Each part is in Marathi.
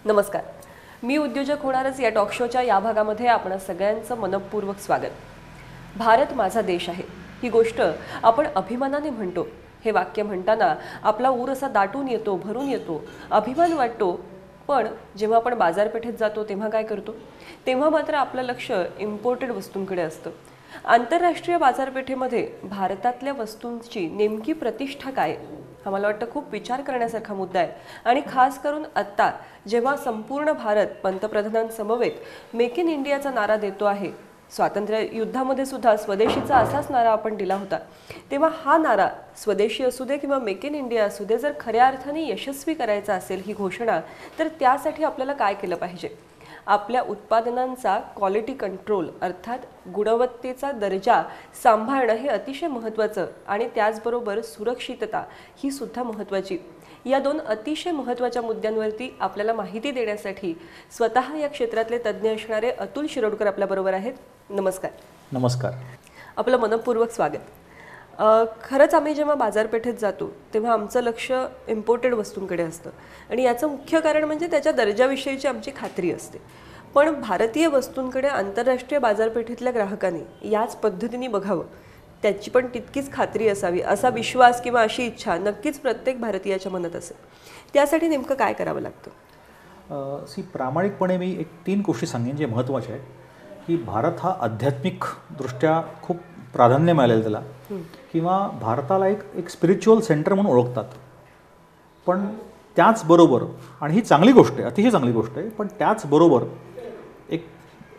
नमस्कार. मी उद्योजक होणारच या टॉक शोच्या या भागामध्ये आपण सगळ्यांचं मनपूर्वक स्वागत. भारत माझा देश आहे ही गोष्ट आपण अभिमानाने म्हणतो. हे वाक्य म्हणताना आपला ऊर असा दाटून येतो, भरून येतो, अभिमान वाटतो. पण जेव्हा आपण बाजारपेठेत जातो तेव्हा काय करतो? तेव्हा मात्र आपलं लक्ष इम्पोर्टेड वस्तूंकडे असतं. आंतरराष्ट्रीय बाजारपेठेमध्ये भारतातल्या वस्तूंची नेमकी प्रतिष्ठा काय? हा मला वाटतं खूप विचार करण्यासारखा मुद्दा आहे. आणि खास करून आत्ता जेव्हा संपूर्ण भारत पंतप्रधानांसमवेत मेक इन इंडियाचा नारा देतो आहे, स्वातंत्र्य युद्धामध्ये सुद्धा स्वदेशीचा असाच नारा आपण दिला होता, तेव्हा हा नारा स्वदेशी असू दे किंवा मेक इन इंडिया असू दे, जर खऱ्या अर्थाने यशस्वी करायचा असेल ही घोषणा, तर त्यासाठी आपल्याला काय केलं पाहिजे? आपल्या उत्पादनांचा क्वालिटी कंट्रोल अर्थात गुणवत्तेचा दर्जा सांभाळणं हे अतिशय महत्त्वाचं आणि त्याचबरोबर सुरक्षितता ही सुद्धा महत्त्वाची. या दोन अतिशय महत्त्वाच्या मुद्द्यांवरती आपल्याला माहिती देण्यासाठी स्वतः या क्षेत्रातले तज्ज्ञ असणारे अतुल शिरोडकर आपल्याबरोबर आहेत. नमस्कार. नमस्कार. आपलं मनपूर्वक स्वागत. खरंच आम्ही जेव्हा बाजारपेठेत जातो तेव्हा आमचं लक्ष इम्पोर्टेड वस्तूंकडे असतं आणि याचं मुख्य कारण म्हणजे त्याच्या दर्जाविषयीची आमची खात्री असते. पण भारतीय वस्तूंकडे आंतरराष्ट्रीय बाजारपेठेतल्या ग्राहकांनी याच पद्धतीने बघावं, त्याची पण तितकीच खात्री असावी, असा विश्वास किंवा अशी इच्छा नक्कीच प्रत्येक भारतीयाच्या मनात असेल. त्यासाठी नेमकं काय करावं लागतं? प्रामाणिकपणे मी 3 गोष्टी सांगेन जे महत्त्वाचे आहेत. की भारत हा आध्यात्मिकदृष्ट्या खूप प्राधान्य मिळालेलं त्याला, किंवा भारताला एक स्पिरिच्युअल सेंटर म्हणून ओळखतात. पण त्याचबरोबर, आणि ही चांगली गोष्ट आहे, अतिशय चांगली गोष्ट आहे, पण त्याचबरोबर एक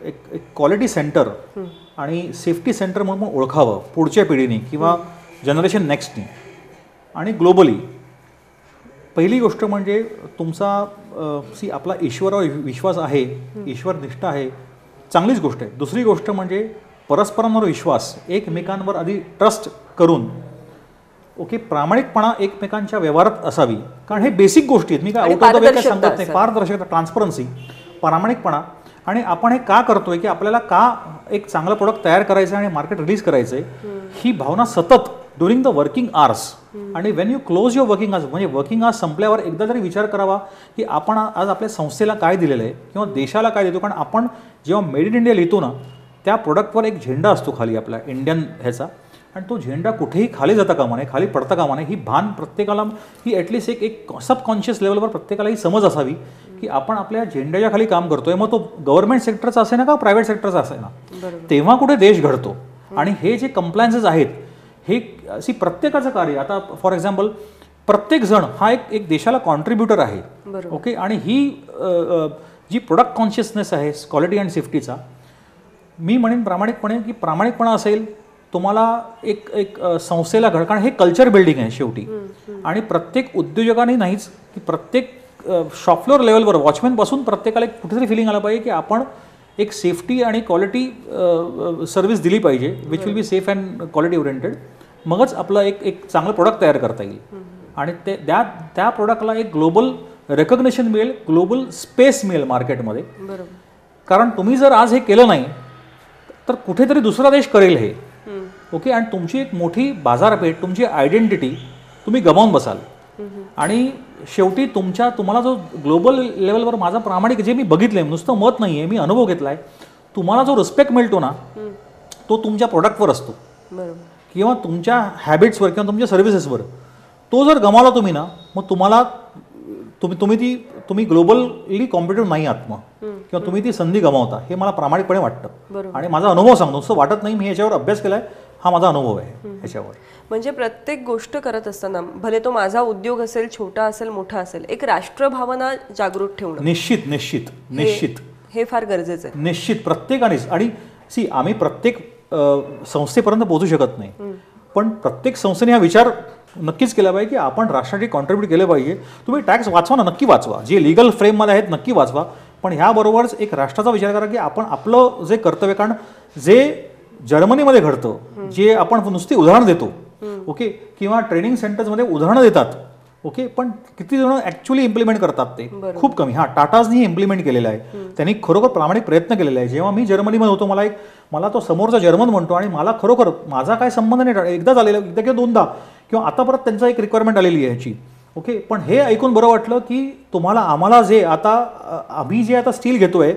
एक एक क्वालिटी सेंटर आणि सेफ्टी सेंटर म्हणून ओळखावं पुढच्या पिढीने किंवा जनरेशन नेक्स्टनी. आणि ग्लोबली पहिली गोष्ट म्हणजे तुमचा आपला ईश्वरावर विश्वास आहे, ईश्वरनिष्ठा आहे, चांगलीच गोष्ट आहे. दुसरी गोष्ट म्हणजे परस्परांवर विश्वास, एकमेकांवर आधी ट्रस्ट करून प्रामाणिकपणा एकमेकांच्या व्यवहारात असावी. कारण हे बेसिक गोष्टी आहेत. मी काय आउट ऑफ द वे काय सांगत नाही. पारदर्शकता, ट्रान्सपरन्सी, प्रामाणिकपणा. आणि आपण हे का करतोय, की आपल्याला का एक चांगलं प्रोडक्ट तयार करायचं आणि मार्केट रिलीज करायचं आहे, ही भावना सतत ड्युरिंग द वर्किंग आवर्स. आणि Wien you close your working hours, म्हणजे वर्किंग आवर्स संपल्यावर एकदा तरी विचार करावा की आपण आज आपल्या संस्थेला काय दिलेलं आहे किंवा देशाला काय देतो. कारण आपण जेव्हा मेड इन इंडिया लिहितो ना, त्या प्रोडक्टवर एक झेंडा असतो खाली आपला इंडियन ह्याचा, आणि तो झेंडा कुठेही खाली जाता कामा नये, खाली पडता कामा नये. ही भान प्रत्येकाला, ही ॲटलिस्ट एक सबकॉन्शियस लेवलवर प्रत्येकाला ही समज असावी की आपण आपल्या झेंड्याच्या खाली काम करतोय. मग तो गव्हर्नमेंट सेक्टरचा असे ना का प्रायव्हेट सेक्टरचा असे ना, तेव्हा कुठे देश घडतो. आणि हे जे कंप्लायन्सेस आहेत हे प्रत्येकाचं कार्य. आता फॉर एक्झाम्पल प्रत्येक जण हा एक देशाला कॉन्ट्रीब्युटर आहे. ओके. आणि ही जी प्रोडक्ट कॉन्शियसनेस आहे क्वालिटी अँड सेफ्टीचा, मी म्हणेन प्रामाणिकपणे की प्रामाणिकपणा असेल तुम्हाला एक संस्थेला घड. कारण हे कल्चर बिल्डिंग आहे शेवटी. आणि प्रत्येक उद्योजकाने नाहीच, की प्रत्येक शॉपफ्लोअर लेवलवर वॉचमॅनपासून प्रत्येकाला एक कुठेतरी फिलिंग आलं पाहिजे की आपण एक सेफ्टी आणि क्वालिटी सर्व्हिस दिली पाहिजे, which will be safe and quality oriented. मगच आपलं एक चांगलं प्रोडक्ट तयार करता येईल. आणि त्या प्रोडक्टला एक ग्लोबल रेकग्नेशन मिळेल, ग्लोबल स्पेस मिळेल मार्केटमध्ये. कारण तुम्ही जर आज हे केलं नाही तर कुठेतरी दुसरा देश करेल हे. ओके. आणि तुमची एक मोठी बाजारपेठ, तुमची आयडेंटिटी तुम्ही गमावून बसाल. आणि शेवटी तुम्हाला जो ग्लोबल लेवलवर माझा प्रामाणिक, जे मी बघितलं आहे, नुसतं मत नाही आहे, मी अनुभव घेतला आहे, तुम्हाला जो रिस्पेक्ट मिळतो ना तो तुमच्या प्रोडक्टवर असतो किंवा तुमच्या हॅबिट्सवर किंवा तुमच्या सर्व्हिसेसवर. तो जर गमावला तुम्ही ना, मग तुम्ही ग्लोबली कॉम्पिटिटिव्ह नाही आहात मग, किंवा तुम्ही ती संधी गमावता. हे मला प्रामाणिकपणे वाटतं आणि माझा अनुभव सांगतो. नुसतं वाटत नाही, मी याच्यावर अभ्यास केला आहे, हा माझा अनुभव आहे ह्याच्यावर. म्हणजे प्रत्येक गोष्ट करत असताना, भले तो माझा उद्योग असेल, छोटा असेल, मोठा असेल, एक राष्ट्रभावना जागृत ठेवणं निश्चित निश्चित निश्चित हे फार गरजेचं आहे. निश्चित प्रत्येकानेच. आणि आम्ही प्रत्येक संस्थेपर्यंत पोहोचू शकत नाही, पण प्रत्येक संस्थेने हा विचार नक्कीच केला पाहिजे की आपण राष्ट्रासाठी कॉन्ट्रीब्यूट केलं पाहिजे. तुम्ही टॅक्स वाचवा ना, नक्की वाचवा, जे लिगल फ्रेममध्ये आहेत नक्की वाचवा, पण ह्याबरोबरच एक राष्ट्राचा विचार करा की आपण आपलं जे कर्तव्य. कारण जे जर्मनीमध्ये घडतं, जे आपण नुसती उदाहरण देतो, ओके, किंवा ट्रेनिंग सेंटर्समध्ये उदाहरणं देतात, ओके, पण किती जण ॲक्च्युली इम्प्लिमेंट करतात ते खूप कमी. हां, टाटाजनी इम्प्लिमेंट केलेलं आहे, त्यांनी खरोखर प्रामाणिक प्रयत्न केलेला आहे. जेव्हा मी जर्मनीमध्ये होतो, मला तो समोरचा जर्मन म्हणतो आणि मला खरोखर माझा काय संबंध नाही, एकदा झालेला, एकदा किंवा दोनदा, किंवा आता परत त्यांचा एक रिक्वायरमेंट आलेली आहे ह्याची, ओके, पण हे ऐकून बरं वाटलं की आम्हाला जे आता आम्ही जे आता स्टील घेतोय,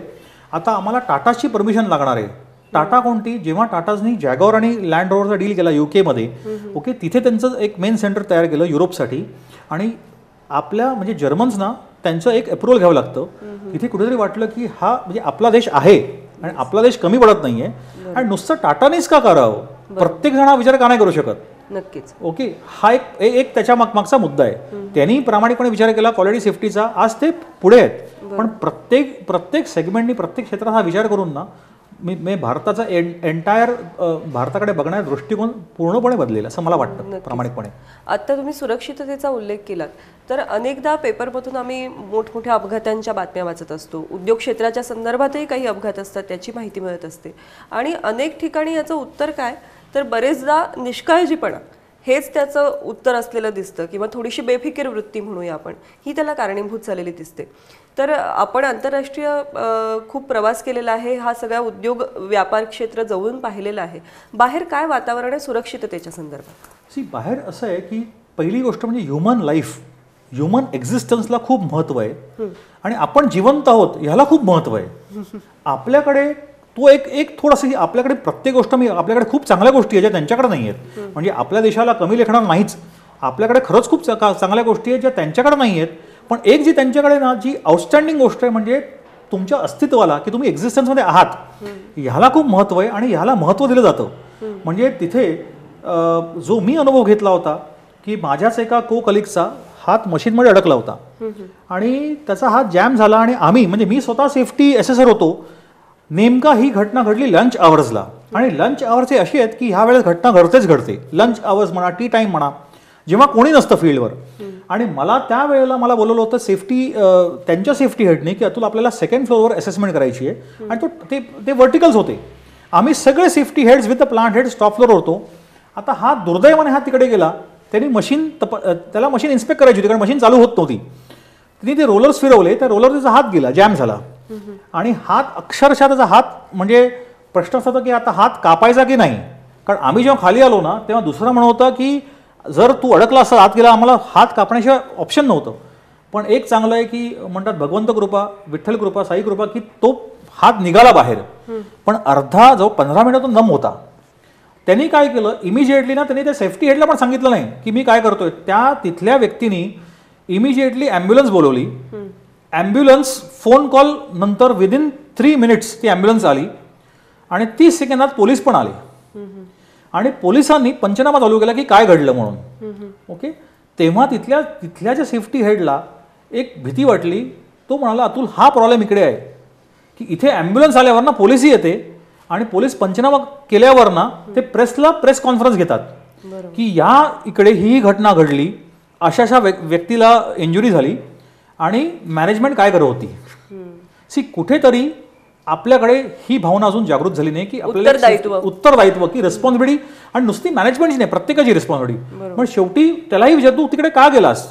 आता आम्हाला टाटाची परमिशन लागणार आहे. टाटा कोणती? जेव्हा टाटाजनी जॅगॉर आणि लँड रोवरचा डील केला UK मध्ये, ओके, तिथे त्यांचं एक मेन सेंटर तयार केलं युरोपसाठी. आणि आपल्या म्हणजे जर्मन्सना त्यांचं एक अप्रुव्हल घ्यावं लागतं. तिथे कुठेतरी वाटलं की हा म्हणजे आपला देश आहे आणि आपला देश कमी पडत नाहीये आणि नुसतं टाटानेच का करावं, प्रत्येक जण हा विचार का नाही करू शकत. नक्कीच. ओके, हा एक त्याच्या मागचा मुद्दा आहे. त्यांनी प्रामाणिकपणे विचार केला क्वालिटी सेफ्टीचा, आज ते पुढे आहेत. पण प्रत्येक सेगमेंटनी प्रत्येक क्षेत्रात हा विचार करून ना मी भारताचा एंटायर भारताकडे बघण्याचा दृष्टिकोन पूर्णपणे बदलेला असं मला वाटतं प्रामाणिकपणे. आता तुम्ही सुरक्षिततेचा उल्लेख केलात तर अनेकदा पेपरमधून आम्ही मोठमोठ्या अपघातांच्या बातम्या वाचत असतो. उद्योग क्षेत्राच्या संदर्भातही काही अपघात असतात, त्याची माहिती मिळत असते. आणि अनेक ठिकाणी याचं उत्तर काय तर बरेचदा निष्काळजीपणा हेच त्याचं उत्तर असलेलं दिसतं किंवा थोडीशी बेफिकीर वृत्ती म्हणूया आपण, ही त्याला कारणीभूत झालेली दिसते. तर आपण आंतरराष्ट्रीय खूप प्रवास केलेला आहे, हा सगळा उद्योग व्यापार क्षेत्र जवळून पाहिलेला आहे. बाहेर काय वातावरण आहे सुरक्षिततेच्या संदर्भात? बाहेर असं आहे की पहिली गोष्ट म्हणजे ह्युमन लाईफ, ह्युमन एक्झिस्टन्सला खूप महत्त्व आहे आणि आपण जिवंत आहोत ह्याला खूप महत्त्व आहे. आपल्याकडे तो एक थोडंसं आपल्याकडे प्रत्येक गोष्ट आपल्याकडे खूप चांगल्या गोष्टी आहेत ज्या त्यांच्याकडे नाही आहेत. म्हणजे आपल्या देशाला कमी लेखणार नाहीच, आपल्याकडे खरंच खूप चांगल्या गोष्टी आहेत ज्या त्यांच्याकडे नाही आहेत. पण एक जी त्यांच्याकडे ना जी आउटस्टँडिंग गोष्ट आहे म्हणजे तुमच्या अस्तित्वाला की तुम्ही एक्झिस्टन्समध्ये आहात, ह्याला खूप महत्त्व आहे आणि ह्याला महत्त्व दिलं जातं. म्हणजे तिथे जो मी अनुभव घेतला होता की माझ्याच एका को कलिगचा हात मशीनमध्ये अडकला होता आणि त्याचा हात जॅम झाला आणि म्हणजे मी स्वतः सेफ्टी असेसर होतो. नेमका ही घटना घडली लंच आवर्सला आणि लंच आवर्स हे अशी आहेत की ह्या वेळेस घटना घडते. लंच आवर्स म्हणा, टी टाईम म्हणा, जेव्हा कोणी नसतं फील्डवर. आणि मला त्या वेळेला बोलवलं होतं त्यांच्या सेफ्टी हेडने की अतुल आपल्याला सेकंड फ्लोअरवर असेसमेंट करायची आहे. आणि ते वर्टिकल्स होते. आम्ही सगळे safety heads with the plant head top floor होतो. आता हा दुर्दैवाने तिकडे गेला. त्यांनी त्याला मशीन इन्स्पेक्ट करायची होती कारण मशीन चालू होत नव्हती. तिने ते रोलर्स फिरवले, त्या रोलर त्याचा हात गेला, जॅम झाला आणि हात अक्षरशः त्याचा हात म्हणजे प्रश्न असा होता की आता हात कापायचा की नाही. कारण आम्ही जेव्हा खाली आलो ना तेव्हा दुसरं म्हणत होतं की जर तू अडकला असता हात गेला, आम्हाला हात कापण्याशिवाय ऑप्शन नव्हतं. पण एक चांगलं आहे की म्हणतात भगवंत कृपा, विठ्ठल कृपा, साई कृपा की तो हात निघाला बाहेर. पण जो 15 मिनिटातून दम होता. त्यांनी काय केलं इमिजिएटली ना, त्यांनी त्या सेफ्टी हेडला पण सांगितलं नाही की मी काय करतोय. त्या तिथल्या व्यक्तीने इमिजिएटली ॲम्ब्युलन्स बोलवली. ॲम्ब्युलन्स फोन कॉल नंतर विदिन 3 मिनिट्स ती ॲम्ब्युलन्स आली आणि 30 सेकंदात पोलीस पण आले आणि पोलिसांनी पंचनामा चालू केला की काय घडलं म्हणून. ओके, तेव्हा तिथल्या ज्या सेफ्टी हेडला एक भीती वाटली. तो म्हणाला अतुल हा प्रॉब्लेम इकडे आहे की इथे ॲम्ब्युलन्स आल्यावर ना पोलिसही येते आणि पोलीस पंचनामा केल्यावर ना ते प्रेस कॉन्फरन्स घेतात की या इकडे ही घटना घडली, अशा व्यक्तीला इंजुरी झाली आणि मॅनेजमेंट काय करत होती. कुठेतरी आपल्याकडे ही भावना अजून जागृत झाली नाही की आपल्याला उत्तरदायित्व की रिस्पॉन्सिबिलिटी आणि नुसती मॅनेजमेंटची नाही प्रत्येकाची रिस्पॉन्सिबिलिटी. पण शेवटी त्यालाही विचार तू तिकडे का गेलास.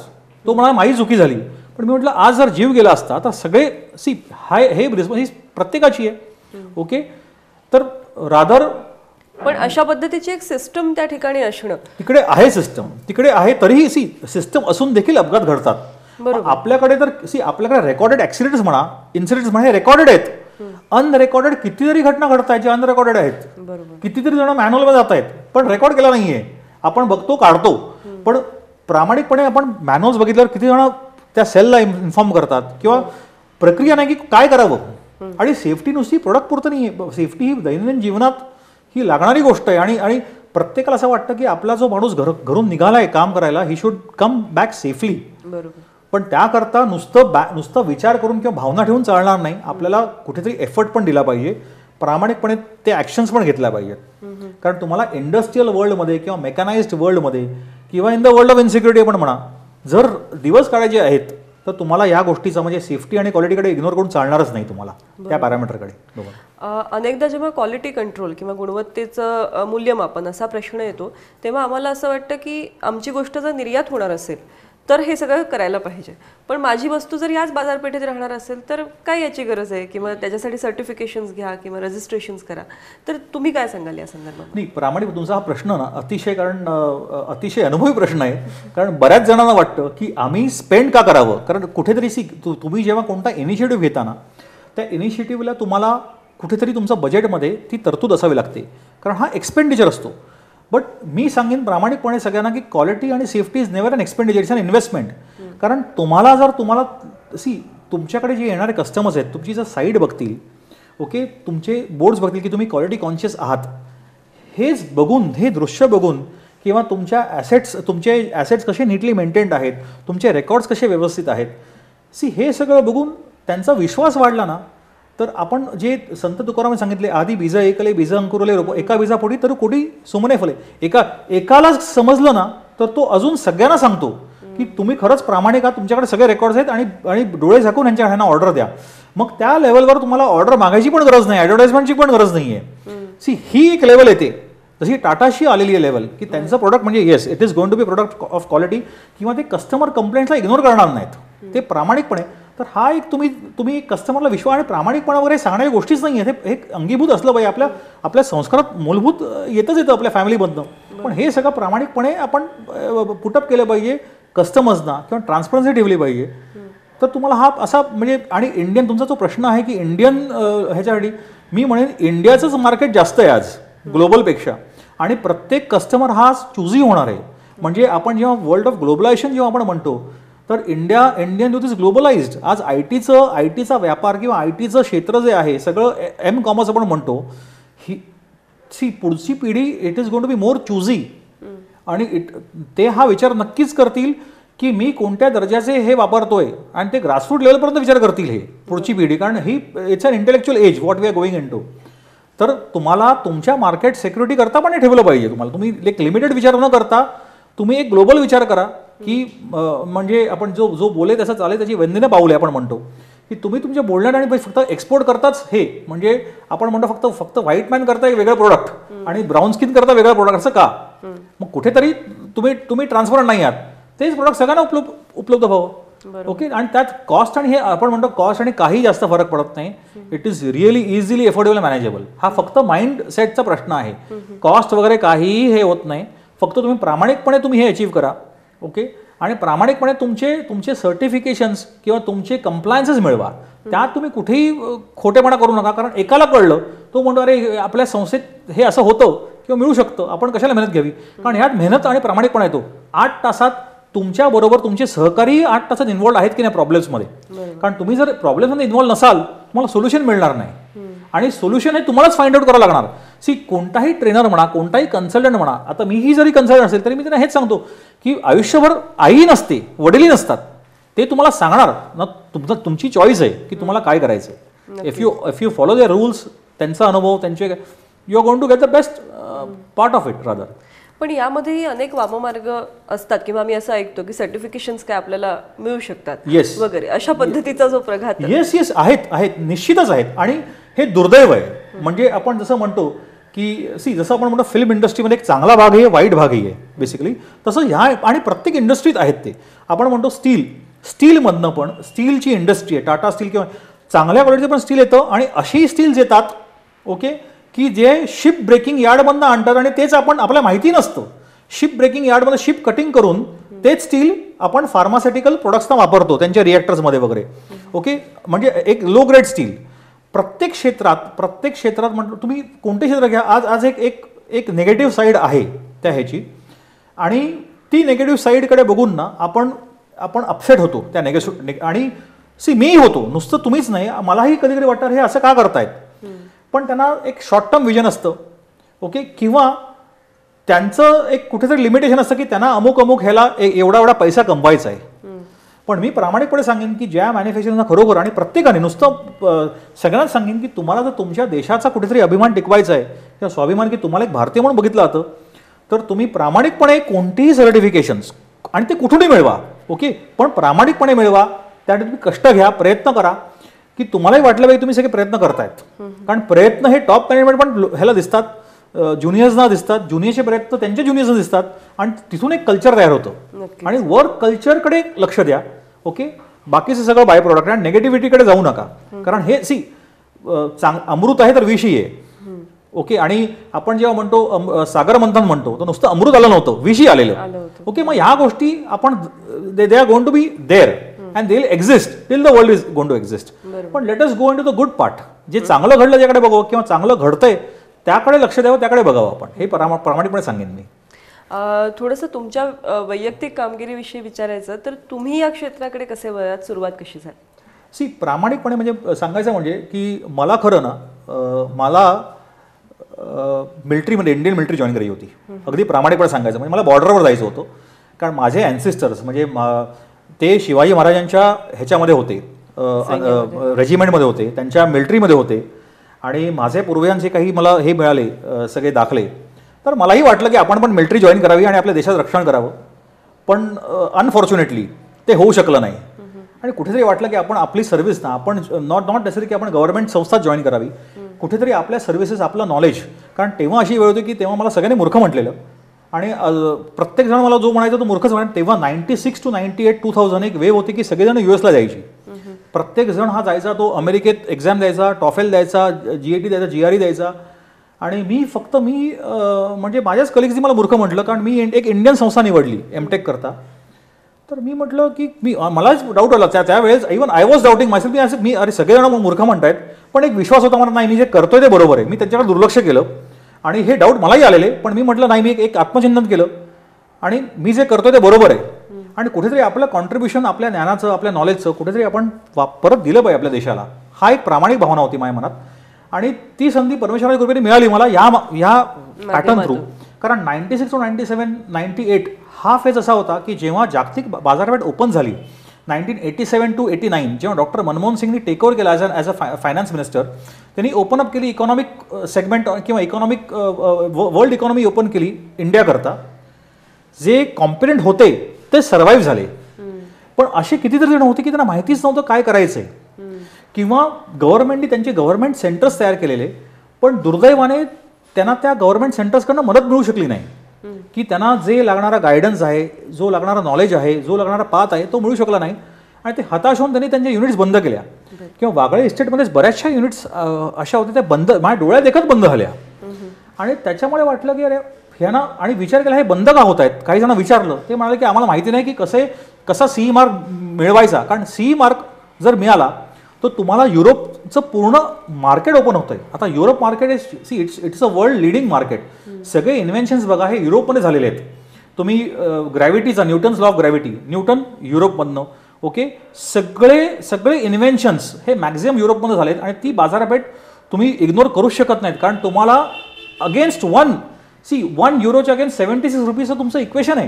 तो म्हणाला माझी चुकी झाली. पण मी म्हटलं आज जर जीव गेला असता तर सगळे हे रिस्पॉन्स प्रत्येकाची आहे. ओके, तर रादर पण अशा पद्धतीची एक सिस्टम त्या ठिकाणी असणं, तिकडे आहे सिस्टम, तिकडे आहे तरीही सिस्टम असून देखील अपघात घडतात. आपल्याकडे आपल्याकडे रेकॉर्डेड ऍक्सिडेंट्स म्हणा, इन्सिडेंट्स म्हणा, हे रेकॉर्डेड आहेत. अनरेकॉर्डेड कितीतरी घटना घडतायत ज्या अनरेकॉर्डेड आहेत. कितीतरी जण मॅन्युअलमध्ये जात आहेत पण रेकॉर्ड केला नाहीये. आपण बघतो, काढतो, पण प्रामाणिकपणे आपण मॅन्युअल्स बघितल्यावर किती जण त्या सेलला इन्फॉर्म करतात किंवा प्रक्रिया नाही की काय करावं. आणि सेफ्टी नुसती प्रोडक्ट पुरतं नाही आहे. सेफ्टी ही दैनंदिन जीवनात ही लागणारी गोष्ट आहे. आणि प्रत्येकाला असं वाटतं की आपला जो माणूस घरून निघालाय काम करायला, he should come back safely. पण त्याकरता नुसतं विचार करून किंवा भावना ठेवून चालणार नाही. आपल्याला कुठेतरी एफर्ट पण दिला पाहिजे, प्रामाणिकपणे ते ॲक्शन्स पण घेतल्या पाहिजेत. कारण तुम्हाला इंडस्ट्रियल वर्ल्डमध्ये किंवा मेकॅनाइज्ड वर्ल्डमध्ये किंवा in the world of insecurity पण म्हणा, जर दिवस काढायचे आहेत तर तुम्हाला या गोष्टीचा म्हणजे सेफ्टी आणि क्वालिटीकडे इग्नोर करून चालणारच नाही तुम्हाला त्या पॅरामीटरकडे. अनेकदा जेव्हा क्वालिटी कंट्रोल किंवा गुणवत्तेचं मूल्यमापन असा प्रश्न येतो तेव्हा आम्हाला असं वाटतं की आमची गोष्ट जर निर्यात होणार असेल तर हे सगळं करायला पाहिजे. पण माझी वस्तू जर याच बाजारपेठेत राहणार असेल तर काय याची गरज आहे, किंवा त्याच्यासाठी सर्टिफिकेशन्स घ्या किंवा रजिस्ट्रेशन्स करा. तर तुम्ही काय सांगाल या संदर्भात? नाही, प्रामाणिक तुमचा हा प्रश्न ना अतिशय अनुभवी प्रश्न आहे. कारण बऱ्याच जणांना वाटतं की आम्ही स्पेंड का करावं. कारण कुठेतरी तुम्ही जेव्हा कोणता इनिशिएटिव्ह घेता ना, त्या इनिशिएटिव्हला तुम्हाला कुठेतरी तुमच्या बजेटमध्ये ती तरतूद असावी लागते, कारण हा एक्सपेंडिचर असतो. बट मी सांगेन प्रामाणिकपणे सगळ्यांना की क्वालिटी आणि safety is never an expenditure, it's an investment. कारण तुम्हाला तुमच्याकडे जे येणारे कस्टमर्स आहेत, तुमची जर साईड बघतील, ओके, तुमचे बोर्ड्स बघतील की तुम्ही क्वालिटी कॉन्शियस आहात, हेच बघून, हे दृश्य बघून, किंवा तुमचे ॲसेट्स कसे नीटली मेंटेन्ड आहेत, तुमचे रेकॉर्ड्स कसे व्यवस्थित आहेत, हे सगळं बघून त्यांचा विश्वास वाढला ना, तर आपण जे संत तुकारामांनी सांगितले, आधी बीज एकले बीज अंकुरले रोप, एका बीजापोटी तर कोटी सुमने फले. एकाला समजलं ना तर तो अजून सगळ्यांना सांगतो की तुम्ही खरंच प्रामाणिक आहात, तुमच्याकडे सगळे रेकॉर्ड्स आहेत आणि डोळे झाकून ह्यांना ऑर्डर द्या. मग त्या लेवलवर तुम्हाला ऑर्डर मागायची पण गरज नाही, ॲडव्हर्टाइजमेंटची पण गरज नाही आहे. ही एक लेवल येते, जशी टाटाशी आलेली आहे लेवल, की त्यांचं प्रोडक्ट म्हणजे yes it is going to be product of quality, किंवा ते कस्टमर कंप्लेंट्सला इग्नोर करणार नाहीत, ते प्रामाणिकपणे. तर हा एक तुम्ही कस्टमरला विश्वास आणि प्रामाणिकपणा वगैरे सांगणारी गोष्टीच नाही आहे, हे अंगीभूत असलं पाहिजे, आपल्या संस्कारात मूलभूत येतं आपल्या फॅमिलीमधनं. पण हे सगळं प्रामाणिकपणे आपण पुटअप केलं पाहिजे कस्टमर्सना, किंवा ट्रान्सपरन्सी ठेवली पाहिजे. तर तुम्हाला हा असा म्हणजे, आणि इंडियन तुमचा जो प्रश्न आहे की इंडियन ह्याच्यासाठी मी म्हणेन इंडियाचंच मार्केट जास्त आहे आज ग्लोबलपेक्षा, आणि प्रत्येक कस्टमर हा चूझी होणार आहे. म्हणजे आपण जेव्हा वर्ल्ड ऑफ ग्लोबलायझेशन जेव्हा आपण म्हणतो, तर इंडियन यूथ इज ग्लोबलाइज्ड. आज आय टीचा व्यापार किंवा आय टीचं क्षेत्र जे आहे सगळं एम कॉमर्स आपण म्हणतो, पुढची पिढी it is going to be more choosy. आणि ते हा विचार नक्कीच करतील की मी कोणत्या दर्जाचे हे वापरतोय, आणि ते ग्रासरूट लेवलपर्यंत विचार करतील हे पुढची पिढी, कारण ही it's an intellectual age what we are going into. तर तुम्हाला तुमच्या मार्केट सिक्युरिटी करता पण हे ठेवलं पाहिजे. तुम्ही एक लिमिटेड विचार न करता तुम्ही एक ग्लोबल विचार करा, की म्हणजे आपण जो बोले तसं चालेल त्याची वंदने पाऊले आपण म्हणतो, की तुम्ही तुमच्या बोलण्यात आणि फक्त एक्सपोर्ट करताच हे, म्हणजे आपण म्हणतो फक्त व्हाईट मॅन करता एक वेगळं प्रोडक्ट आणि ब्राऊन स्किन करता वेगळं प्रोडक्ट, असं का? मग कुठेतरी तुम्ही ट्रान्सपरंट नाही आहात, तेच प्रोडक्ट सगळ्यांना उपलब्ध व्हावं. ओके, आणि त्यात कॉस्ट आणि हे आपण म्हणतो कॉस्ट आणि काही जास्त फरक पडत नाही. It is really easily affordable manageable. हा फक्त माइंड सेटचा प्रश्न आहे, कॉस्ट वगैरे काहीही हे होत नाही. फक्त तुम्ही प्रामाणिकपणे तुम्ही हे अचीव्ह करा. ओके, आणि प्रामाणिकपणे तुमचे सर्टिफिकेशन्स किंवा तुमचे कंप्लायन्सेस मिळवा. त्यात तुम्ही कुठेही खोटेपणा करू नका, कारण एकाला कळलं तो म्हणतो अरे आपल्या संस्थेत हे असं होतं किंवा मिळू शकतं, आपण कशाला मेहनत घ्यावी. कारण ह्यात मेहनत आणि प्रामाणिकपणा येतो. 8 तासात तुमच्याबरोबर तुमचे सहकारी 8 तासात इन्व्हॉल्ड आहेत की नाही प्रॉब्लेम्समध्ये. कारण तुम्ही जर प्रॉब्लेम्समध्ये इन्व्हॉल्व नसाल तुम्हाला सोल्युशन मिळणार नाही, आणि सोल्युशन हे तुम्हालाच फाइंड आउट करावं लागणार. कोणताही ट्रेनर म्हणा, कोणताही कन्सल्टंट म्हणा, आता मीही जरी कन्सल्टंट असेल तरी मी त्यांना हेच सांगतो की आयुष्यभर आई नसते, वडीलही नसतात, ते तुम्हाला सांगणार ना, तुमची चॉईस आहे की तुम्हाला काय करायचं आहे. If you follow their rules, त्यांचा अनुभव, त्यांचे, you are going to get the best part of it rather. पण यामध्येही अनेक वाममार्ग असतात, किंवा मी असं ऐकतो की सर्टिफिकेशन्स काय आपल्याला मिळू शकतात वगैरे, अशा पद्धतीचा जो प्रघात. येस आहेत, निश्चितच आहेत. आणि हे दुर्दैव आहे. म्हणजे आपण जसं म्हणतो की जसं आपण म्हणतो फिल्म इंडस्ट्रीमध्ये एक चांगला भाग आहे, वाईट भागही आहे बेसिकली, तसं ह्या आणि प्रत्येक इंडस्ट्रीत आहेत ते. आपण म्हणतो स्टीलमधनं पण, स्टीलची इंडस्ट्री आहे, टाटा स्टील किंवा चांगल्या क्वालिटीचं पण स्टील येतं, आणि अशी स्टील्स येतात ओके की जे शिप ब्रेकिंग यार्डमधनं आणतात, आणि तेच आपल्याला माहिती नसतं. शिप ब्रेकिंग यार्डमध्ये शिप कटिंग करून तेच स्टील आपण फार्मास्युटिकल प्रोडक्ट्सना वापरतो त्यांच्या रिॲक्टर्समध्ये वगैरे. ओके, म्हणजे एक लो ग्रेड स्टील प्रत्येक क्षेत्रात म्हणतो तुम्ही कोणते क्षेत्र घ्या, आज एक निगेटिव्ह साईड आहे त्या ह्याची, आणि ती निगेटिव्ह साईडकडे बघून ना आपण अपसेट होतो त्या निगेटिव्ह. आणि मीही होतो, नुसतं तुम्हीच नाही, मलाही कधी कधी वाटतं हे असं का करतायत. पण त्यांना एक शॉर्ट टर्म विजन असतं. ओके, किंवा त्यांचं एक कुठेतरी लिमिटेशन असतं की त्यांना अमुक ह्याला एवढा पैसा कमवायचा आहे. पण मी प्रामाणिकपणे सांगेन की ज्या मॅन्युफॅक्चरिंगना खरोखर, आणि प्रत्येकाने नुसतं सगळ्यांनाच सांगेन की तुम्हाला जर तुमच्या देशाचा कुठेतरी अभिमान टिकवायचा आहे किंवा स्वाभिमान, की तुम्हाला एक भारतीय म्हणून बघितलं जातं, तर तुम्ही प्रामाणिकपणे कोणतीही सर्टिफिकेशन्स, आणि ते कुठूनही मिळवा. ओके, पण प्रामाणिकपणे मिळवा. त्यासाठी तुम्ही कष्ट घ्या, प्रयत्न करा, की तुम्हालाही वाटलं पाहिजे तुम्ही सगळे प्रयत्न करतायत. कारण प्रयत्न हे टॉप मॅनेजमेंट पण ह्याला दिसतात, ज्युनियर्सना दिसतात, ज्युनियरचे प्रयत्न त्यांच्या ज्युनियर्सना दिसतात आणि तिथून एक कल्चर तयार होतं. नक्कीच. आणि वर्क कल्चरकडे लक्ष द्या. ओके, बाकीचं सगळं बाय प्रोडक्ट आणि निगेटिव्हिटीकडे जाऊ नका. कारण हे अमृत आहे तर विषही आहे. ओके, आणि आपण जेव्हा म्हणतो सागर मंथन म्हणतो तर नुसतं अमृत आलं नव्हतं, विषही आलेलं. ओके, मग ह्या गोष्टी आपण they are going to be there and they will exist till the world is going to exist. पण let us go into the good part. जे चांगलं घडलं त्याकडे बघावं किंवा चांगलं घडतंय त्याकडे लक्ष द्यावं, त्याकडे बघावं आपण. हे प्रामाणिकपणे सांगेन मी. थोडंसं तुमच्या वैयक्तिक कामगिरीविषयी विचारायचं तर तुम्ही या क्षेत्राकडे कसे वळलात, सुरुवात कशी झाली? प्रामाणिकपणे म्हणजे सांगायचं म्हणजे की मला खरं ना मला मिलिटरीमध्ये इंडियन मिलिटरी जॉईन करायची होती. अगदी प्रामाणिकपणे सांगायचं म्हणजे मला बॉर्डरवर जायचं होतं. कारण माझे ॲन्सेस्टर्स म्हणजे ते शिवाजी महाराजांच्या ह्याच्यामध्ये होते, रेजिमेंटमध्ये होते, त्यांच्या मिलिटरीमध्ये होते. आणि माझे पूर्वजांचे काही मला हे मिळाले सगळे दाखले. तर मलाही वाटलं की आपण पण मिलिटरी जॉईन करावी आणि आपल्या देशाचं रक्षण करावं. पण अनफॉर्च्युनेटली ते होऊ शकलं नाही. आणि कुठेतरी वाटलं की आपण आपली सर्व्हिस ना आपण नॉट नेसेसरी की आपण गव्हर्नमेंट संस्थात जॉईन करावी. कुठेतरी आपल्या सर्व्हिसेस, आपलं नॉलेज. कारण तेव्हा अशी वेळ होती की तेव्हा मला सगळ्यांनी मूर्ख म्हटलेलं आणि प्रत्येकजण मला जो म्हणायचा तो मूर्खच म्हणायचा. तेव्हा 96 to 98, 2000 एक वेव होती की सगळेजण US जायची. प्रत्येकजण हा जायचा, तो अमेरिकेत एक्झाम द्यायचा, टॉफेल द्यायचा, GAT द्यायचा, GRE द्यायचा. आणि मी म्हणजे माझ्याच कलिग्सनी मला मूर्ख म्हटलं. कारण मी एक इंडियन संस्था निवडली MTech करता. तर मी म्हटलं की मलाच डाऊट आला त्यावेळेस. Even I was doubting myself. मी अरे सगळेजण मग मूर्ख म्हणतायत, पण एक विश्वास होता मला, नाही मी जे करतोय ते बरोबर आहे. मी त्याच्याकडे दुर्लक्ष केलं आणि हे डाऊट मलाही आलेले. पण मी म्हटलं नाही, मी एक आत्मचिंतन केलं आणि मी जे करतोय ते बरोबर आहे. आणि कुठेतरी आपलं कॉन्ट्रीब्युशन, आपल्या ज्ञानाचं, आपल्या नॉलेजचं कुठेतरी आपण परत दिलं पाहिजे आपल्या देशाला. हा एक प्रामाणिक भावना होती माझ्या मनात. आणि ती संधी परमेश्वराच्या कृपेने मिळाली मला ह्या पॅटर्न थ्रू. कारण 96 to 97, 98 हा फेज असा होता की जेव्हा जागतिक बाजारपेठ ओपन झाली. 1987 to 89 जेव्हा डॉक्टर मनमोहन सिंगनी टेक ओव्हर केला ॲज अ फायनान्स मिनिस्टर, त्यांनी ओपन अप केली इकॉनॉमिक सेगमेंट किंवा इकॉनॉमिक वर्ल्ड इकॉनॉमी ओपन केली इंडियाकरता. जे कॉम्पिटंट होते ते सर्व्हाइव्ह झाले. पण असे कितीतरी जण होते की त्यांना माहितीच नव्हतं काय करायचंय. किंवा गव्हर्नमेंटने त्यांचे गव्हर्नमेंट सेंटर्स तयार केलेले, पण दुर्दैवाने त्यांना त्या गव्हर्नमेंट सेंटर्सकडनं मदत मिळू शकली नाही. की त्यांना जे लागणारा गायडन्स आहे, जो लागणारा नॉलेज आहे, जो लागणारा पाथ आहे तो मिळू शकला नाही. आणि ते हताश होऊन त्यांनी त्यांच्या युनिट्स बंद केल्या. किंवा वागळे इस्टेटमध्येच बऱ्याचशा युनिट्स अशा होत्या त्या बंद, माझ्या डोळ्यात देखत बंद झाल्या. आणि त्याच्यामुळे वाटलं की अरे ह्यांना, आणि विचार केला हे बंद का होत आहेत. काही जण विचारलं, ते म्हणाले की आम्हाला माहिती नाही की कसा CE मार्क मिळवायचा. कारण CE मार्क जर मिळाला तर तुम्हाला युरोपचं पूर्ण मार्केट ओपन होतं आहे. आता Europe market it's a world leading market. सगळे इन्व्हेन्शन्स बघा हे युरोपमध्ये झालेले आहेत. तुम्ही ग्रॅव्हिटीचा Newton's law of gravity, Newton युरोपमधनं. ओके, सगळे इन्व्हेन्शन्स हे मॅक्झिमम युरोपमध्ये झालेत. आणि ती बाजारपेठ तुम्ही इग्नोर करूच शकत नाहीत. कारण तुम्हाला अगेन्स्ट वन युरोच्या अगेन्स्ट 76 रुपीजचं तुमचं इक्वेशन आहे.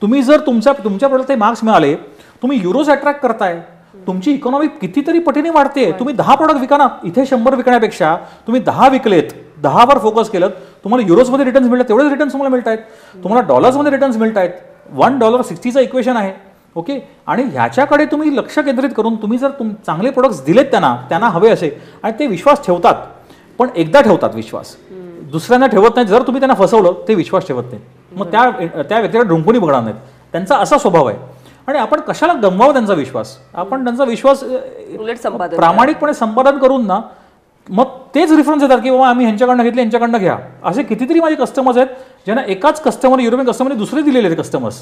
तुम्ही जर तुमच्या प्रोडक्ट मार्क्स मिळाले, तुम्ही युरोज अट्रॅक्ट करताय, तुमची इकॉनॉमी कितीतरी पटीने वाढते. तुम्ही 10 प्रोडक्ट विका ना, इथे 100 विकण्यापेक्षा तुम्ही 10 विकलेत, 10वर फोकस केलं, तुम्हाला युरोजमध्ये रिटर्न्स मिळतात, तेवढेच रिटर्न्स तुम्हाला मिळत आहेत. तुम्हाला डॉलर्समध्ये रिटर्न्स मिळत आहेत. $1.60चं इक्वेशन आहे. ओके, आणि ह्याच्याकडे तुम्ही लक्ष केंद्रित करून तुम्ही जर चांगले प्रोडक्ट्स दिलेत त्यांना हवे असे, आणि ते विश्वास ठेवतात. पण एकदा ठेवतात विश्वास, दुसऱ्यांना ठेवत नाहीत. जर तुम्ही त्यांना फसवलं ते विश्वास ठेवत नाहीत. मग त्या व्यक्तीकडे डोंकुनी बघणार नाहीत. त्यांचा असा स्वभाव आहे. आणि आपण कशाला गमवावं त्यांचा विश्वास. आपण त्यांचा विश्वास उलट प्रामाणिकपणे संपादन करून ना, मग तेच रेफरन्स येतात की बाबा आम्ही ह्यांच्याकडनं घेतले, यांच्याकडनं घ्या. असे कितीतरी माझे कस्टमर्स आहेत ज्यांना एकाच कस्टमर, युरोपियन कस्टमरने दुसरे दिलेले आहेत कस्टमर्स.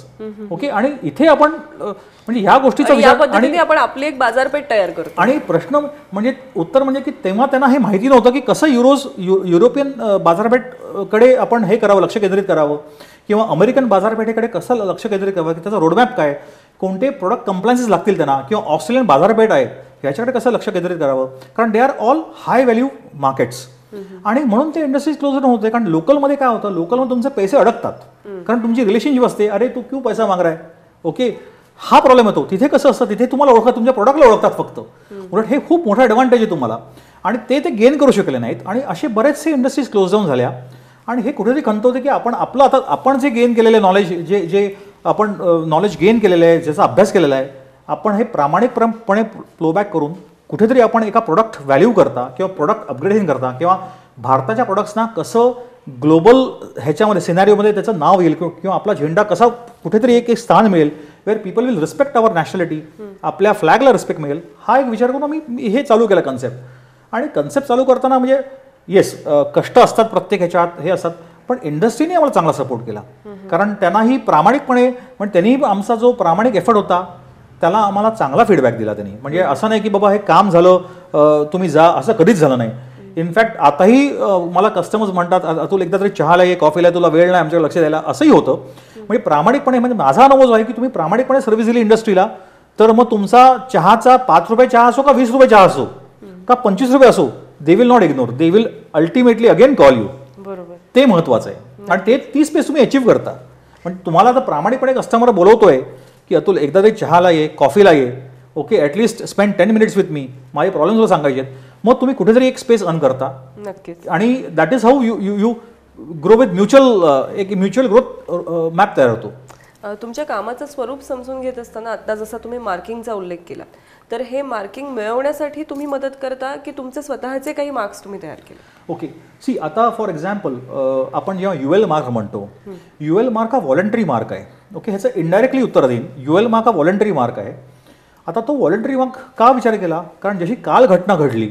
ओके, आणि इथे आपण म्हणजे ह्या गोष्टीचा विचार आणि आपण आपली एक बाजारपेठ तयार करतो. आणि प्रश्न म्हणजे उत्तर म्हणजे की तेव्हा त्यांना हे माहिती नव्हतं की कसं युरोपियन बाजारपेठकडे आपण हे करावं, लक्ष केंद्रित करावं, किंवा अमेरिकन बाजारपेठेकडे कसं लक्ष केंद्रित करावं, की त्याचा रोडमॅप काय, कोणते प्रोडक्ट कंप्लायन्सेस लागतील त्यांना, किंवा ऑस्ट्रेलियन बाजारपेठ आहे याच्याकडे कसं लक्ष केंद्रित करावं. कारण they are all high value markets. आणि म्हणून ते इंडस्ट्रीज क्लोज होते. कारण लोकलमध्ये काय होतं, लोकलमध्ये तुमचे पैसे अडकतात. कारण तुमची रिलेशनशिप असते, अरे तू क्यू पैसा माग रहा है. ओके, हा प्रॉब्लेम येतो. तिथे कसं असतं, तिथे तुम्हाला ओळखतात, तुमच्या प्रोडक्टला ओळखतात फक्त. उलट हे खूप मोठा ॲडव्हान्टेज आहे तुम्हाला. आणि ते गेन करू शकले नाहीत. आणि असे बरेचसे इंडस्ट्रीज क्लोज डाऊन झाल्या. आणि हे कुठेतरी खंत होते की आपण जे गेन केलेले नॉलेज, जे आपण नॉलेज गेन केलेलं आहे, ज्याचा अभ्यास केलेला आहे, आपण हे प्रामाणिकपणे फ्लोबॅक करून कुठेतरी आपण एका प्रोडक्ट व्हॅल्यू करता, किंवा प्रोडक्ट अपग्रेडेशन करता, किंवा भारताच्या प्रोडक्ट्सना कसं ग्लोबल ह्याच्यामध्ये सिनॅरिओमध्ये त्याचं नाव येईल किंवा आपला झेंडा कसा कुठेतरी एक स्थान मिळेल where people will respect our nationality, आपल्या फ्लॅगला रिस्पेक्ट मिळेल, हा एक विचार करून आम्ही हे चालू केलं कन्सेप्ट. आणि कन्सेप्ट चालू करताना म्हणजे येस कष्ट असतात प्रत्येक ह्याच्यात हे असतात, पण इंडस्ट्रीने आम्हाला चांगला सपोर्ट केला. कारण त्यांनाही प्रामाणिकपणे त्यांनी आमचा जो प्रामाणिक एफर्ट होता त्याला आम्हाला चांगला फीडबॅक दिला त्यांनी. म्हणजे असं नाही की बाबा हे काम झालं तुम्ही जा, असं कधीच झालं नाही. इनफॅक्ट आताही मला कस्टमर्स म्हणतात अतुल एकदा तरी चहाला ये, कॉफीला तुला वेळ नाही आमच्याकडे लक्ष द्यायला, असंही होतं. म्हणजे प्रामाणिकपणे म्हणजे माझा अनुभव आहे की तुम्ही प्रामाणिकपणे सर्व्हिस दिली इंडस्ट्रीला तर मग तुमचा चहाचा 5 रुपये चहा असो का 20 रुपये चहा असो का 25 रुपये असो, दे will not ignore, they will ultimately again call you. बरोबर, ते महत्वाचं आहे. आणि ते 30 पेस तुम्ही अचीव्ह करता. म्हणजे तुम्हाला आता प्रामाणिकपणे कस्टमर बोलवतोय की अतुल एकदा तरी चहाला ये, कॉफीला ये, okay at least spend 10 minutes with me, माझे प्रॉब्लेम्स तुला सांगायचे आहेत, मग तुम्ही कुठेतरी एक स्पेस अर्न करता. नक्कीच. आणि that is how you grow with एक म्युच्युअल ग्रोथ मॅप तयार होतो. तुमच्या कामाचं स्वरूप समजून घेत असताना आता जसा तुम्ही मार्किंगचा उल्लेख केला, तर हे मार्किंग मिळवण्यासाठी तुम्ही मदत करता की तुमचे स्वतःचे काही मार्क्स तुम्ही तयार केले? ओके, सी आता फॉर एक्झाम्पल आपण जेव्हा UL मार्क म्हणतो, UL मार्क हा व्हॉलंटरी मार्क आहे. ओके, ह्याचं इनडायरेक्टली उत्तर देईन. UL मार्क हा व्हॉलंटरी मार्क आहे. आता तो व्हॉलंटरी मार्क का विचार केला, कारण जशी काल घटना घडली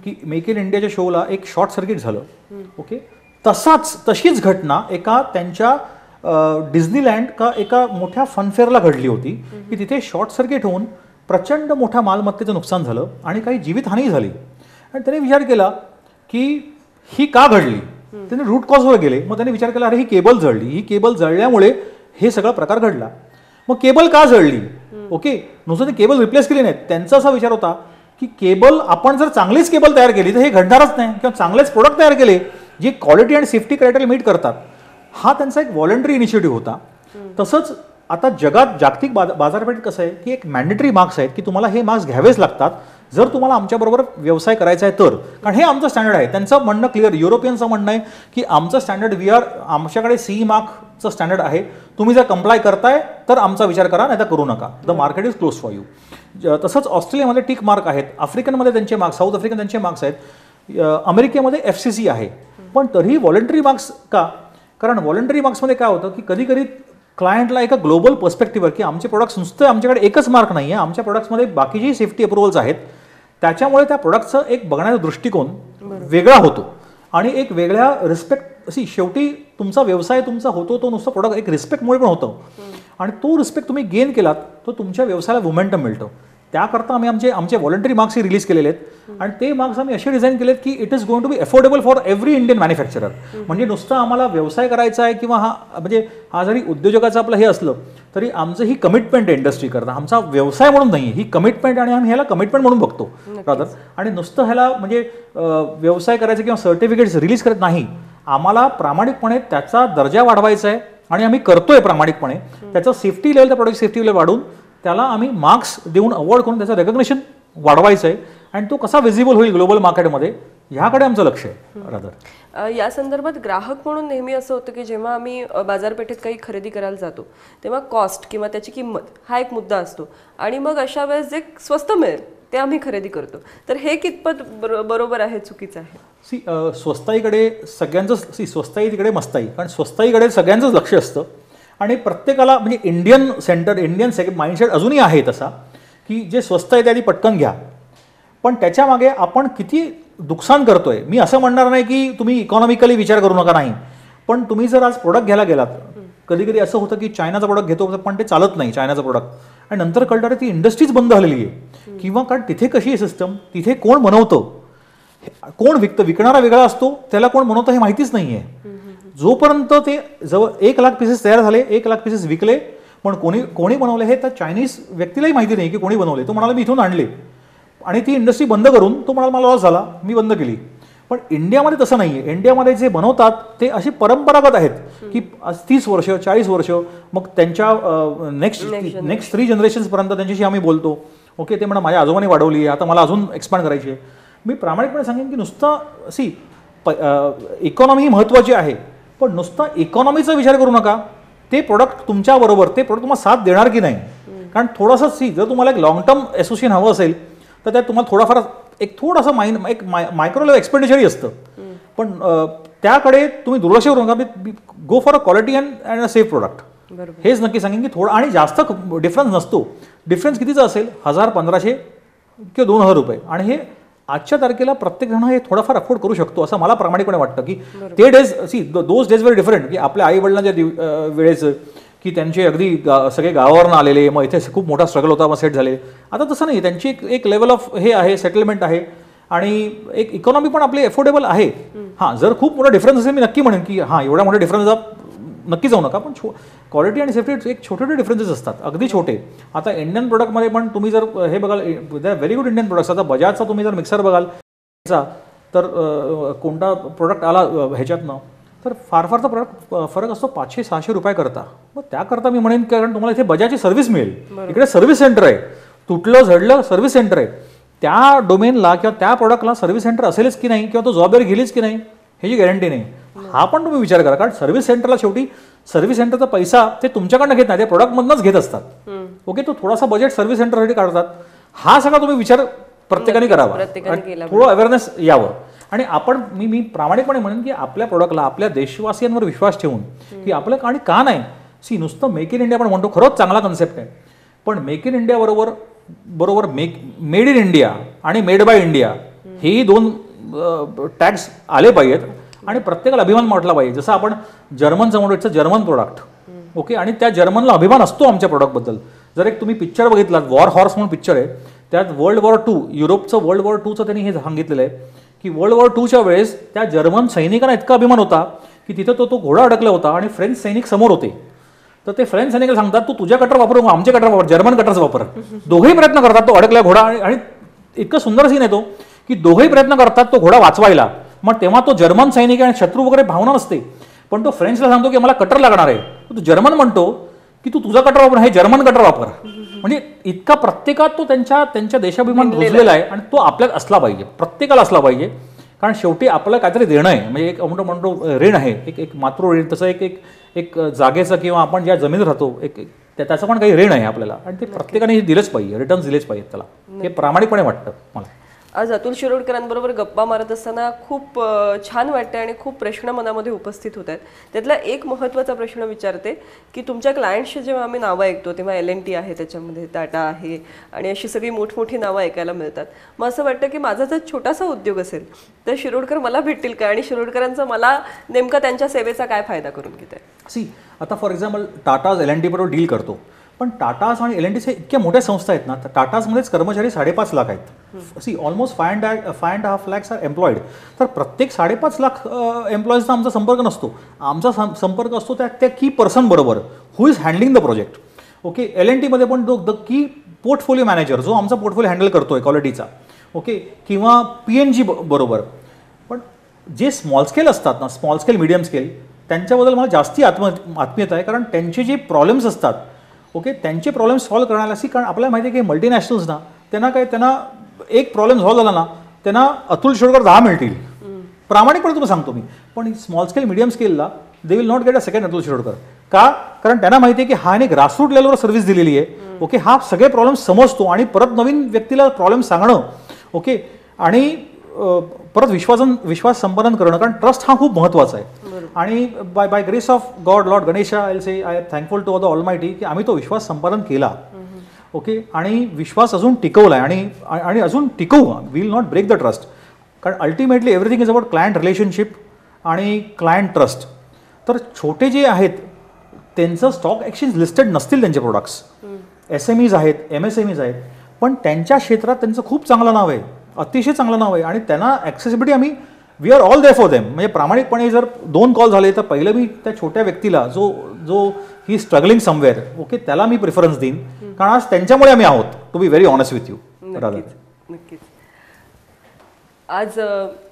की मेक इन इंडियाच्या शोला एक शॉर्ट सर्किट झालं. ओके, तशीच घटना एका त्यांच्या डिझनीलँड का एका मोठ्या फनफेअरला घडली होती की तिथे शॉर्ट सर्किट होऊन प्रचंड मोठ्या मालमत्तेचं नुकसान झालं आणि काही जीवितहानी झाली. आणि त्याने विचार केला की ही का घडली, त्याने रूट कॉजवर गेले. मग त्याने विचार केला अरे ही केबल जळली, ही केबल जळल्यामुळे हे सगळा प्रकार घडला. मग केबल का जळली, ओके, नुसतं ते केबल रिप्लेस केली नाहीत. त्यांचा असा विचार होता की केबल आपण जर चांगलीच केबल तयार केली तर हे घडणारच नाही, किंवा चांगलेच प्रोडक्ट तयार केले जे क्वालिटी आणि सेफ्टी क्रायटेरिया मीट करतात. हा त्यांचा एक व्हॉलंटरी इनिशिएटिव्ह होता. तसंच आता जगात जागतिक बाजारपेठेत कसं आहे की एक मॅन्डेटरी मार्क्स आहेत की तुम्हाला हे मार्क्स घ्यावेच लागतात जर तुम्हाला आमच्याबरोबर व्यवसाय करायचा आहे तर, कारण हे आमचं स्टँडर्ड आहे. त्यांचं म्हणणं क्लिअर, युरोपियनचं म्हणणं आहे की आमचं स्टँडर्ड आमच्याकडे CE मार्कचं स्टँडर्ड आहे, तुम्ही जर कंप्लाय करताय तर आमचा विचार करा, नाही तर करू नका, the market is close for you. तसंच ऑस्ट्रेलियामध्ये टिक मार्क आहेत, आफ्रिकनमध्ये त्यांचे मार्क्स, साऊथ आफ्रिकन त्यांचे मार्क्स आहेत, अमेरिकेमध्ये FCC आहे. पण तरीही व्हॉलंटरी मार्क्स का, कारण व्हॉलंटरी मार्क्समध्ये काय होतं की कधी कधी क्लायंटला एका ग्लोबल पर्स्पेक्टिव्हवर की आमचे प्रोडक्ट्स नुसतं आमच्याकडे एकच मार्क नाही आहे, आमच्या प्रोडक्ट्समध्ये बाकीचेही सेफ्टी अप्रुव्हल्स आहेत, त्याच्यामुळे त्या प्रोडक्टचं एक बघण्याचा दृष्टिकोन वेगळा होतो आणि एक वेगळ्या रिस्पेक्ट. शेवटी तुमचा व्यवसाय तुमचा होतो तो नुसतं प्रोडक्ट एक रिस्पेक्टमुळे पण होतं आणि तो रिस्पेक्ट तुम्ही गेन केलात तर तुमच्या व्यवसायाला मोमेंटम मिळतं. त्याकरता आम्ही आमचे व्हॉलंटरी मार्क्सही रिलीज केलेले आहेत आणि ते मार्क्स आम्ही असे डिझाईन केलेत की it is going to be affordable for every Indian manufacturer. म्हणजे नुसतं आम्हाला व्यवसाय करायचा आहे किंवा हा जरी उद्योजकाचं आपलं हे असलं तरी आमचं ही कमिटमेंट आहे इंडस्ट्री करता, आमचा व्यवसाय म्हणून नाही, ही कमिटमेंट आणि आम्ही ह्याला कमिटमेंट म्हणून बघतो रादर. आणि नुसतं ह्याला म्हणजे व्यवसाय करायचं किंवा सर्टिफिकेट्स रिलीज करत नाही, आम्हाला प्रामाणिकपणे त्याचा दर्जा वाढवायचा आहे आणि आम्ही करतोय प्रामाणिकपणे. त्याचं सेफ्टी लेवल, त्या प्रोडक्ट सेफ्टी लेवल वाढवून त्याला आम्ही मार्क्स देऊन अवॉर्ड करून त्याचं रेकग्नेशन वाढवायचं आहे आणि तो कसा विजिबल होईल ग्लोबल मार्केटमध्ये ह्याकडे आमचं लक्ष आहे रादर. या संदर्भात ग्राहक म्हणून नेहमी असं होतं की जेव्हा आम्ही बाजारपेठेत काही खरेदी करायला जातो तेव्हा कॉस्ट किंवा त्याची किंमत हा एक मुद्दा असतो आणि मग अशा वेळेस जे स्वस्त मिळेल ते आम्ही खरेदी करतो. तर हे कितपत बरोबर आहे, चुकीचं आहे? स्वस्ताईकडे सगळ्यांचंच, स्वस्ताई तिकडे मस्ताई, कारण स्वस्ताईकडे सगळ्यांचंच लक्ष असतं आणि प्रत्येकाला म्हणजे इंडियन सेगमेंट माइंडसेट अजूनही आहे तसा की जे स्वस्त आहे ते आधी पटकन घ्या, पण त्याच्यामागे आपण किती नुकसान करतोय. मी असं म्हणणार नाही की तुम्ही इकॉनॉमिकली विचार करू नका, नाही, पण तुम्ही जर आज प्रोडक्ट घ्यायला गेलात, कधी कधी असं होतं की चायनाचा प्रोडक्ट घेतो पण ते चालत नाही चायनाचं प्रोडक्ट आणि नंतर कळतं ती इंडस्ट्रीज बंद झालेली आहे किंवा कारण तिथे कशी आहे सिस्टम, तिथे कोण बनवतं, कोण विकतं, विकणारा वेगळा असतो, त्याला कोण बनवतं हे माहितीच नाही आहे. जोपर्यंत ते जवळ 1 लाख पीसेस तयार झाले, 1 लाख पीसेस विकले, पण कोणी बनवले हे तर चायनीज व्यक्तीलाही माहिती नाही की कोणी बनवले. तो म्हणाला मी इथून आणले आणि ती इंडस्ट्री बंद करून तो म्हणाला मला लॉस झाला, मी बंद केली. पण इंडियामध्ये तसं नाही आहे. इंडियामध्ये जे बनवतात ते अशी परंपरागत आहेत की 30 वर्ष 40 वर्ष, मग त्यांच्या नेक्स्ट 3 जनरेशन्सपर्यंत त्यांच्याशी आम्ही बोलतो. ओके, ते म्हणा माझ्या आजोबांनी वाढवली, आता मला अजून एक्सपांड करायची आहे. मी प्रामाणिकपणे सांगेन की नुसतं इकॉनॉमी महत्त्वाची आहे, पण नुसता इकॉनॉमीचा विचार करू नका. ते प्रोडक्ट तुमच्याबरोबर, ते प्रोडक्ट तुम्हाला साथ देणार की नाही, कारण थोडंसं जर तुम्हाला एक लॉंग टर्म असोसिएशन हवं असेल तर त्यात तुम्हाला थोडासा मायक्रो लेवल एक्सपेंडिचरही असतं. पण त्याकडे तुम्ही दुर्लक्ष करू नका. Go for a quality and a safe product. बरोबर. हेच नक्की सांगेन की थोडं, आणि जास्त डिफरन्स नसतो. डिफरन्स कितीचा असेल, 1,000-1,500 किंवा 2,000 रुपये. आणि हे आजच्या तारखेला प्रत्येक जण हे थोडंफार अफोर्ड करू शकतो असं मला प्रामाणिकपणे वाटतं. की ते days, those days very different. की आपल्या आई वडिलांच्या वेळेचं, की त्यांचे अगदी सगळे गावावरून आलेले, मग इथे खूप मोठा स्ट्रगल होता, मग सेट झाले. आता तसं नाही. त्यांची एक लेवल ऑफ हे आहे, सेटलमेंट आहे, आणि एक इकॉनॉमी पण आपली अफोर्डेबल आहे. हां, जर खूप मोठा डिफरन्स असेल मी नक्की म्हणेन की हां, एवढा मोठा डिफरन्स नक्की जाऊ नका. पण क्वालिटी आणि सेफ्टी एक छोटे छोटे डिफरन्सेस असतात, अगदी छोटे. आता इंडियन प्रोडक्टमध्ये पण तुम्ही जर हे बघाल, they are very good Indian products. आता बजाजचा तुम्ही जर मिक्सर बघाल तर कोणता प्रोडक्ट आला ह्याच्यातनं, तर फार फारचा फरक असतो 500-600 रुपये करता. मग त्याकरता मी म्हणेन, कारण तुम्हाला इथे बजाजची सर्व्हिस मिळेल. इकडे सर्व्हिस सेंटर आहे, तुटलं झडलं सर्व्हिस सेंटर आहे. त्या डोमेनला किंवा त्या प्रोडक्टला सर्व्हिस सेंटर असेलच की नाही, किंवा तो जबाबदारी घेलीच की नाही, ह्याची गॅरंटी नाही. हा पण तुम्ही विचार करा. कारण सर्व्हिस सेंटरला शेवटी सर्व्हिस सेंटरचा पैसा ते तुमच्याकडनं घेत नाही, ते प्रोडक्टमधनंच घेत असतात. ओके, तो थोडासा बजेट सर्व्हिस सेंटरसाठी काढतात. हा सगळा तुम्ही विचार प्रत्येकाने करावा, थोडं अवेअरनेस यावं. आणि आपण मी प्रामाणिकपणे म्हणेन की आपल्या प्रोडक्टला, आपल्या देशवासियांवर विश्वास ठेवून की आपलं, आणि का नाही, नुसतं मेक इन इंडिया आपण म्हणतो, खरंच चांगला कन्सेप्ट आहे. पण मेक इन इंडिया बरोबर मेड इन इंडिया आणि मेड बाय इंडिया हेही 2 टॅग्स आले पाहिजेत. आणि प्रत्येकाला अभिमान वाटला पाहिजे. जसं आपण जर्मनचं म्हणतो, it's a German product. Okay, आणि त्या जर्मनला अभिमान असतो आमच्या प्रोडक्टबद्दल. जर एक तुम्ही पिक्चर बघितलात, वॉर हॉर्स म्हणून पिक्चर आहे, त्यात वर्ल्ड वॉर 2, युरोपचं वर्ल्ड वॉर 2चं त्यांनी हे सांगितलेलं आहे की वर्ल्ड वॉर 2च्या वेळेस त्या जर्मन सैनिकांना इतका अभिमान होता की तिथे तो घोडा अडकला होता आणि फ्रेंच सैनिक समोर होते. तर ते फ्रेंच सैनिकाला सांगतात, तू तुझ्या कटर वापरू, आमचे कटर वापर, जर्मन कटर्स वापर. दोघेही प्रयत्न करतात तो अडकला घोडा, आणि इतकं सुंदर सीन आहे तो, की दोघेही प्रयत्न करतात तो घोडा वाचवायला. मग तेव्हा तो जर्मन सैनिक आणि शत्रू वगैरे भावना नसते, पण तो फ्रेंचला सांगतो की मला कटर लागणार आहे. तो जर्मन म्हणतो की तू तुझा कटर वापर, हे जर्मन कटर वापर. म्हणजे इतका प्रत्येकात तो त्यांच्या देशाभिमान रुजलेला आहे. आणि तो आपल्यात असला पाहिजे, प्रत्येकाला असला पाहिजे. कारण शेवटी आपलं काहीतरी देणं आहे, म्हणजे एक म्हणतो ऋण आहे, एक मातृ ऋण. तसं एक जागेचं, किंवा आपण ज्या जमिनीत राहतो, त्याचं पण काही ऋण आहे आपल्याला, आणि ते प्रत्येकाने दिलंच पाहिजे, रिटर्न्स दिलेच पाहिजेत त्याला. हे प्रामाणिकपणे वाटतं मला. आज अतुल शिरोडकरांबरोबर गप्पा मारत असताना खूप छान वाटते आणि खूप प्रश्न मनामध्ये उपस्थित होत आहेत. त्यातला एक महत्त्वाचा प्रश्न विचारते की तुमच्या क्लायंट्सची जेव्हा आम्ही नावं ऐकतो तेव्हा L&T आहे, त्याच्यामध्ये टाटा आहे, आणि अशी सगळी मोठमोठी नावं ऐकायला मिळतात. मग असं वाटतं की माझा जर छोटासा उद्योग असेल तर शिरोडकर मला भेटतील का, आणि शिरोडकरांचा मला नेमका त्यांच्या सेवेचा काय फायदा करून घेत आहे? आता फॉर एक्झाम्पल टाटाज L&T बरोबर डील करतो, पण टाटाज आणि L&T हे इतक्या मोठ्या संस्था आहेत ना, तर टाटाजमध्येच कर्मचारी 5.5 लाख आहेत. Almost 5.5 lakhs are employed. तर प्रत्येक 5.5 लाख एम्प्लॉईजचा आमचा संपर्क नसतो. आमचा संपर्क असतो त्या की पर्सन बरोबर, who is handling the project. Okay, L&Tमध्ये पण द की पोर्टफोलिओ मॅनेजर, जो आमचा पोर्टफोलिओ हँडल करतोय क्वालिटीचा, ओके, किंवा PNG बरोबर. पण जे स्मॉल स्केल असतात ना, स्मॉल स्केल, मीडियम स्केल, त्यांच्याबद्दल मला जास्ती आत्मीयता आहे. कारण त्यांचे जे प्रॉब्लेम्स असतात, ओके, त्यांचे प्रॉब्लेम सॉल्व्ह करण्याला, कारण आपल्याला माहिती आहे की मल्टीनॅशनल्स ना, त्यांना एक प्रॉब्लेम सॉल्व्ह झाला ना, त्यांना अतुल शिरोडकर 10 मिळतील, प्रामाणिकपणे तुम्हाला सांगतो मी. पण स्मॉल स्केल, मीडियम स्केलला they will not get a second Atul Shirodkar. का? कारण त्यांना माहिती आहे की हा एक ग्रासरूट लेवलवर सर्व्हिस दिलेली आहे. ओके, हा सगळे प्रॉब्लेम समजतो आणि परत नवीन व्यक्तीला प्रॉब्लेम सांगणं, ओके, आणि परत विश्वास संपादन करणं, कारण ट्रस्ट हा खूप महत्त्वाचा आहे. आणि by grace of God, Lord Ganesha, I say I am thankful to the almighty की आम्ही तो विश्वास संपादन केला. ओके, आणि विश्वास अजून टिकवला आहे, आणि अजून टिकवू. We will not break the trust. कारण ultimately everything is about client relationship आणि क्लायंट ट्रस्ट. तर छोटे जे आहेत त्यांचं स्टॉक एक्सचेंज लिस्टेड नसतील त्यांचे प्रोडक्ट्स, SMEs आहेत, MSMEs आहेत, पण त्यांच्या क्षेत्रात त्यांचं खूप चांगलं नाव आहे, अतिशय चांगलं नाव आहे. आणि त्यांना accessibility we are all there for them. म्हणजे प्रामाणिकपणे जर 2 कॉल झाले तर पहिलं मी त्या छोट्या व्यक्तीला, जो ही स्ट्रगलिंग समवेअर, ओके, त्याला मी प्रिफरन्स देईन. कारण आज त्यांच्यामुळे आम्ही आहोत, to be very honest with you. नक्कीच. आज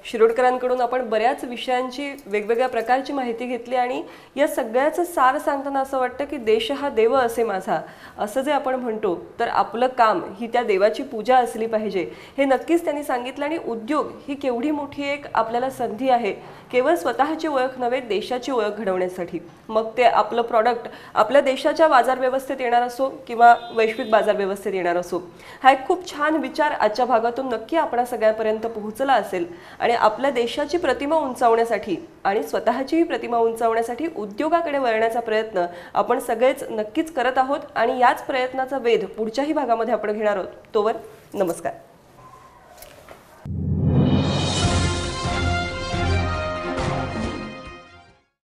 शिरोडकरांकडून आपण बऱ्याच विषयांची वेगवेगळ्या प्रकारची माहिती घेतली, आणि या सगळ्याचं सार सांगताना असं वाटतं की देश हा देव असे माझा, असं जे आपण म्हणतो, तर आपलं काम ही त्या देवाची पूजा असली पाहिजे, हे नक्कीच त्यांनी सांगितलं. आणि उद्योग ही केवढी मोठी एक आपल्याला संधी आहे, केवळ स्वतःची ओळख नव्हे, देशाची ओळख घडवण्यासाठी. मग ते आपलं प्रॉडक्ट आपल्या देशाच्या बाजार व्यवस्थेत येणार असो किंवा वैश्विक बाजार व्यवस्थेत येणार असो, हा एक खूप छान विचार आजच्या भागातून नक्की आपणा सगळ्यांपर्यंत पोहोचला असेल. आणि आपल्या देशाची प्रतिमा उंचावण्यासाठी आणि स्वतःचीही प्रतिमा उंचावण्यासाठी उद्योगाकडे वळण्याचा प्रयत्न आपण सगळेच नक्कीच करत आहोत आणि याच प्रयत्नाचा वेध पुढच्याही भागामध्ये आपण घेणार आहोत. तोवर नमस्कार.